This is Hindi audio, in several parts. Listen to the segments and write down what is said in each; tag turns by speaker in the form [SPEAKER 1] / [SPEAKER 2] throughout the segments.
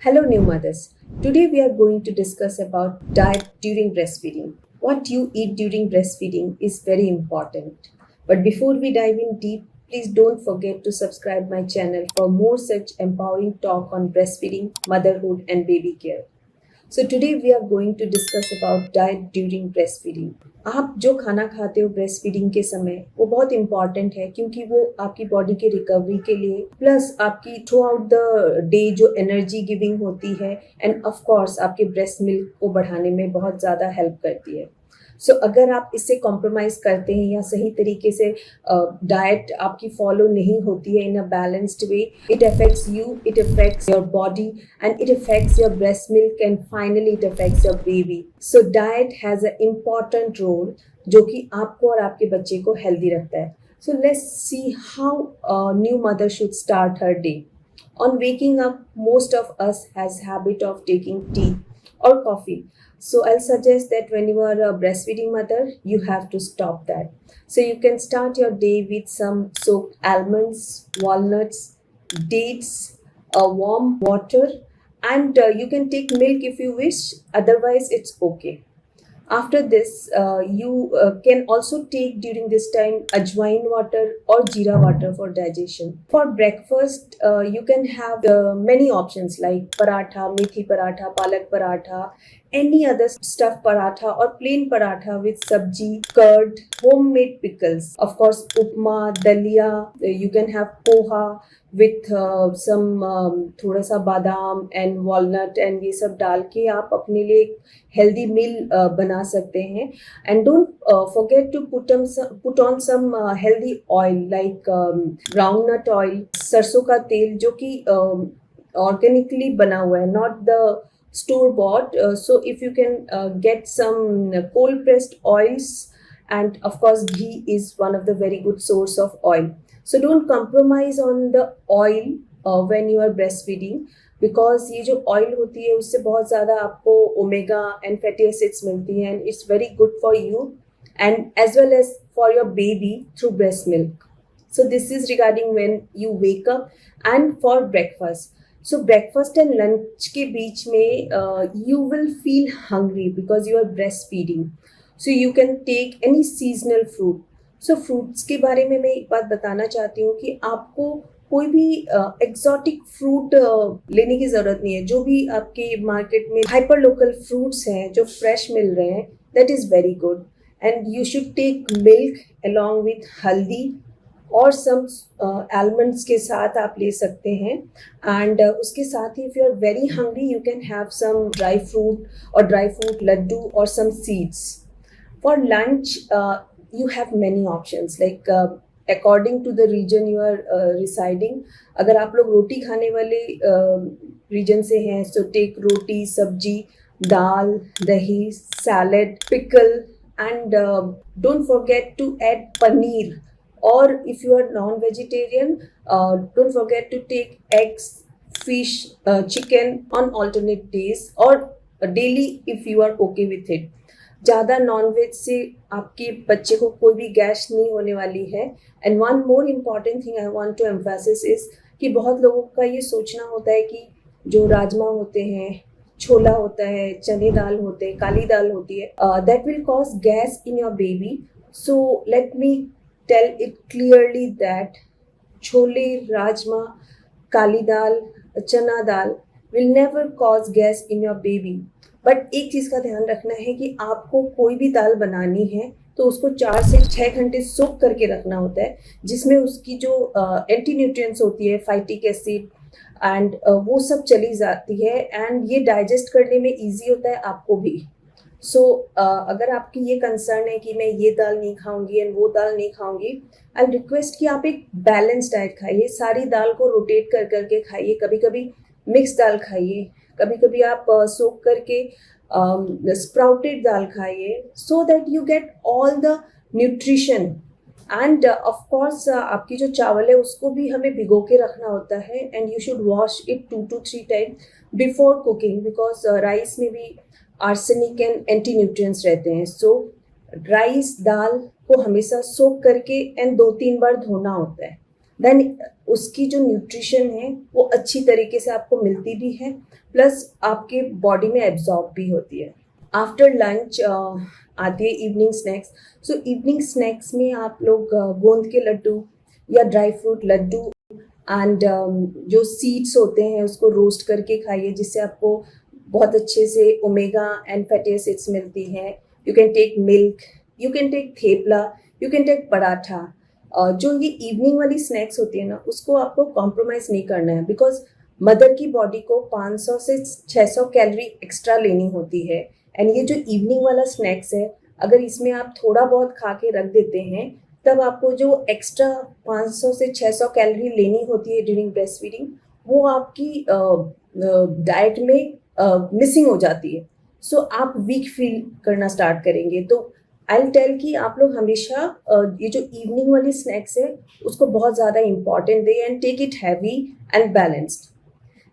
[SPEAKER 1] Hello, new mothers. Today we are going to discuss about diet during breastfeeding. What you eat during breastfeeding is very important. But before we dive in deep, please don't forget to subscribe my channel for more such empowering talk on breastfeeding, motherhood and baby care. So today we are going to discuss about diet during breastfeeding. आप जो खाना खाते हो ब्रेस्ट फीडिंग के समय वो बहुत इंपॉर्टेंट है क्योंकि वो आपकी बॉडी के रिकवरी के लिए प्लस आपकी थ्रू आउट द डे जो एनर्जी गिविंग होती है एंड ऑफ कोर्स आपके ब्रेस्ट मिल्क को बढ़ाने में बहुत ज़्यादा हेल्प करती है। सो अगर आप इससे कॉम्प्रोमाइज़ करते हैं या सही तरीके से डाइट आपकी फॉलो नहीं होती है in a balanced way, it affects you, it affects your body and it affects your breast milk and finally it affects your baby. So diet has a important role जो कि आपको और आपके बच्चे को हेल्दी रखता है। So let's see how new mother should start her day. On waking up, most of us has habit of taking tea or coffee. So I'll suggest that when you are a breastfeeding mother, you have to stop that. So you can start your day with some soaked almonds, walnuts, dates, warm water, and you can take milk if you wish. Otherwise, it's okay. After this, you can also take during this time ajwain water or jeera water for digestion. For breakfast, you can have many options like paratha, methi paratha, palak paratha, any other stuffed paratha or plain paratha with sabji, curd, homemade pickles. Of course, upma, dalia, you can have poha with some थोड़ा सा बादाम एंड वॉलनट एंड ये सब डाल के आप अपने लिए एक हेल्दी मील बना सकते हैं। And don't forget to put on some healthy oil like groundnut oil, सरसों का तेल जो कि ऑर्गेनिकली बना हुआ है, not the store bought. So if you can get some cold pressed oils, and of course ghee is one of the very good source of oil. So don't compromise on the oil when you are breastfeeding, because ये जो oil होती है उससे बहुत ज़्यादा आपको omega and fatty acids मिलती हैं and it's very good for you and as well as for your baby through breast milk. So this is regarding when you wake up and for breakfast. So breakfast and lunch के बीच में you will feel hungry because you are breastfeeding. So you can take any seasonal fruit. So fruits के बारे में मैं एक बात बताना चाहती हूँ कि आपको कोई भी एक्सोटिक फ्रूट लेने की ज़रूरत नहीं है। जो भी आपके मार्केट में हाइपर लोकल फ्रूट्स हैं जो फ्रेश मिल रहे हैं, that is very good and you should take milk along with haldi और सम आलमंड्स के साथ आप ले सकते हैं। एंड उसके साथ ही if you are very hungry you can have some dry fruit laddoo और some seeds. For lunch you have many options like according to the region you are residing. अगर आप लोग रोटी खाने वाले रीजन से हैं so take रोटी, सब्जी, दाल, दही, salad, pickle and don't forget to add paneer, or if you are non-vegetarian don't forget to take eggs, fish, chicken on alternate days or daily if you are okay with it. ज़्यादा नॉनवेज से आपके बच्चे को कोई भी गैस नहीं होने वाली है। And one more important thing I want to emphasis is कि बहुत लोगों का ये सोचना होता है कि जो राजमा होते हैं, छोला होता है, चने दाल होते हैं, काली दाल होती है, that will cause gas in your baby. So let me tell it clearly that chole, rajma, kali dal, chana dal will never cause gas in your baby. But एक चीज़ का ध्यान रखना है कि आपको कोई भी दाल बनानी है तो उसको 4 से 6 घंटे सोक करके रखना होता है, जिसमें उसकी जो एंटी न्यूट्रिएंट्स होती है, फाइटिक एसिड एंड वो सब चली जाती है एंड ये डाइजेस्ट करने में इजी होता है आपको भी। सो अगर आपकी ये कंसर्न है कि मैं ये दाल नहीं खाऊंगी एंड वो दाल नहीं खाऊंगी, आई रिक्वेस्ट कि आप एक बैलेंस डाइट खाइए, सारी दाल को रोटेट कर करके खाइए, कभी कभी मिक्स दाल खाइए, कभी कभी आप सोक करके स्प्राउटेड दाल खाइए, so that you get all the nutrition. End of course आपकी जो चावल है उसको भी हमें भिगो के रखना होता है and you should wash it 2 to 3 times before cooking, because rice में भी आर्सेनिक एंड एंटी न्यूट्रिएंट्स रहते हैं। सो राइस दाल को हमेशा सोक करके एंड 2-3 बार धोना होता है। देन उसकी जो न्यूट्रिशन है वो अच्छी तरीके से आपको मिलती भी है, प्लस आपके बॉडी में एब्जॉर्ब भी होती है। आफ्टर लंच आती है इवनिंग स्नैक्स। सो इवनिंग स्नैक्स में आप लोग गोंद के लड्डू या ड्राई फ्रूट लड्डू एंड जो सीड्स होते हैं उसको रोस्ट करके खाइए, जिससे आपको बहुत अच्छे से ओमेगा एंड फैटी एसिड्स मिलती हैं। You can take milk, you can take thepla, you can take paratha. जो ये इवनिंग वाली स्नैक्स होती है ना, उसको आपको कॉम्प्रोमाइज़ नहीं करना है, बिकॉज मदर की बॉडी को 500 से 600 कैलोरी एक्स्ट्रा लेनी होती है। एंड ये जो इवनिंग वाला स्नैक्स है, अगर इसमें आप थोड़ा बहुत खा के रख देते हैं, तब आपको जो एक्स्ट्रा 500 से 600 कैलोरी लेनी होती है ड्यूरिंग ब्रेस्ट फीडिंग, वो आपकी डाइट में मिसिंग हो जाती है। सो आप वीक फील करना स्टार्ट करेंगे। तो आई विल टेल कि आप लोग हमेशा ये जो इवनिंग वाली स्नैक्स है उसको बहुत ज़्यादा इंपॉर्टेंट दें and take it heavy and balanced.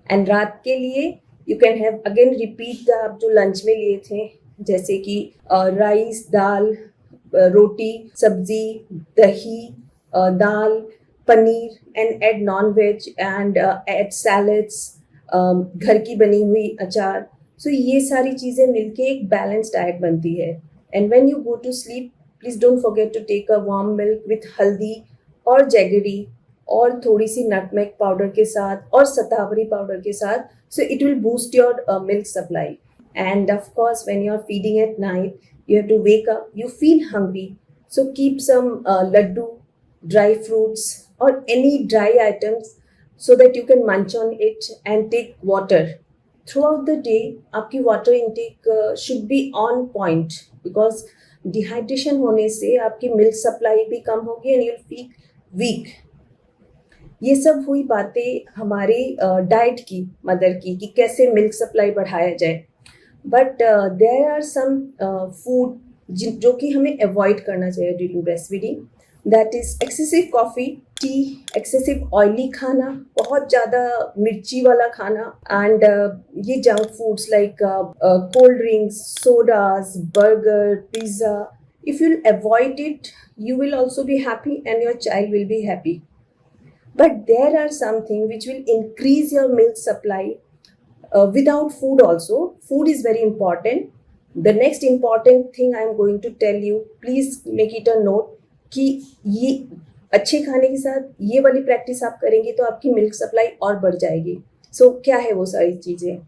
[SPEAKER 1] And रात के लिए you can have again repeat आप जो लंच में लिए थे, जैसे कि rice, dal, roti, sabzi, dahi, dal, paneer and add non veg and add salads, घर की बनी हुई अचार। सो ये सारी चीज़ें मिलके एक बैलेंस डाइट बनती है। And when you go to sleep, please don't forget to take a warm milk with haldi और जैगरी और थोड़ी सी नटमेग पाउडर के साथ और शतावरी पाउडर के साथ। So it will boost your milk supply. And of course, when you're feeding at night, you have to wake up, you feel hungry. So keep some laddu, dry fruits, or any dry items so that you can munch on it and take water. Throughout the day, आपकी water intake should be on point, because dehydration होने से आपकी milk supply भी कम होगी and you'll feel weak. ये सब हुई बातें हमारे डाइट की, मदर की, कि कैसे मिल्क सप्लाई बढ़ाया जाए। But there are some food जो कि हमें अवॉइड करना चाहिए during breast feeding. That is excessive coffee, tea, excessive oily खाना, बहुत ज़्यादा मिर्ची वाला खाना, एंड ये junk foods like cold drinks, sodas, burger, pizza. If you avoid it, you will also be happy and your child will be happy. But there are something which will increase your milk supply without food also. Food is very important. The next important thing I am going to tell you, please make it a note, कि ये अच्छे खाने के साथ ये वाली प्रैक्टिस आप करेंगे तो आपकी मिल्क सप्लाई और बढ़ जाएगी। सो क्या है वो सारी चीज़ें?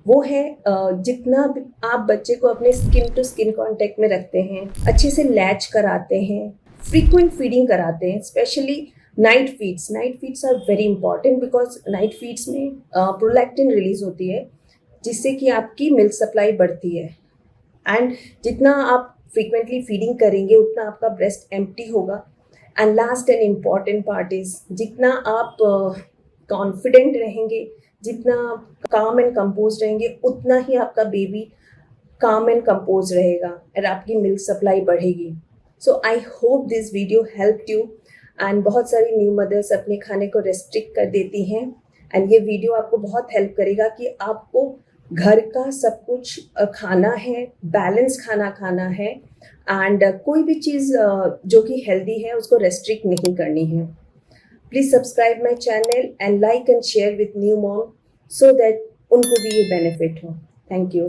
[SPEAKER 1] वो है जितना आप बच्चे को अपने स्किन टू स्किन कांटेक्ट में रखते हैं, अच्छे से लैच कराते हैं, फ्रीक्वेंट फीडिंग कराते हैं, specially night feeds. Night feeds are very important, because night feeds में प्रोलैक्टिन रिलीज होती है, जिससे कि आपकी मिल्क सप्लाई बढ़ती है। एंड जितना आप फ्रीक्वेंटली फीडिंग करेंगे उतना आपका ब्रेस्ट एम्प्टी होगा। And last and important part is, जितना आप कॉन्फिडेंट रहेंगे, जितना काम एंड कंपोज रहेंगे, उतना ही आपका बेबी काम एंड कंपोज रहेगा और आपकी मिल्क सप्लाई बढ़ेगी। So I hope this video help you. And बहुत सारी न्यू मदर्स अपने खाने को रेस्ट्रिक्ट कर देती हैं, एंड ये वीडियो आपको बहुत हेल्प करेगा कि आपको घर का सब कुछ खाना है, बैलेंस खाना खाना है, एंड कोई भी चीज़ जो कि हेल्दी है उसको रेस्ट्रिक्ट नहीं करनी है। Please subscribe my channel and like and share with new mom, so that उनको भी ये बेनिफिट हो। Thank you.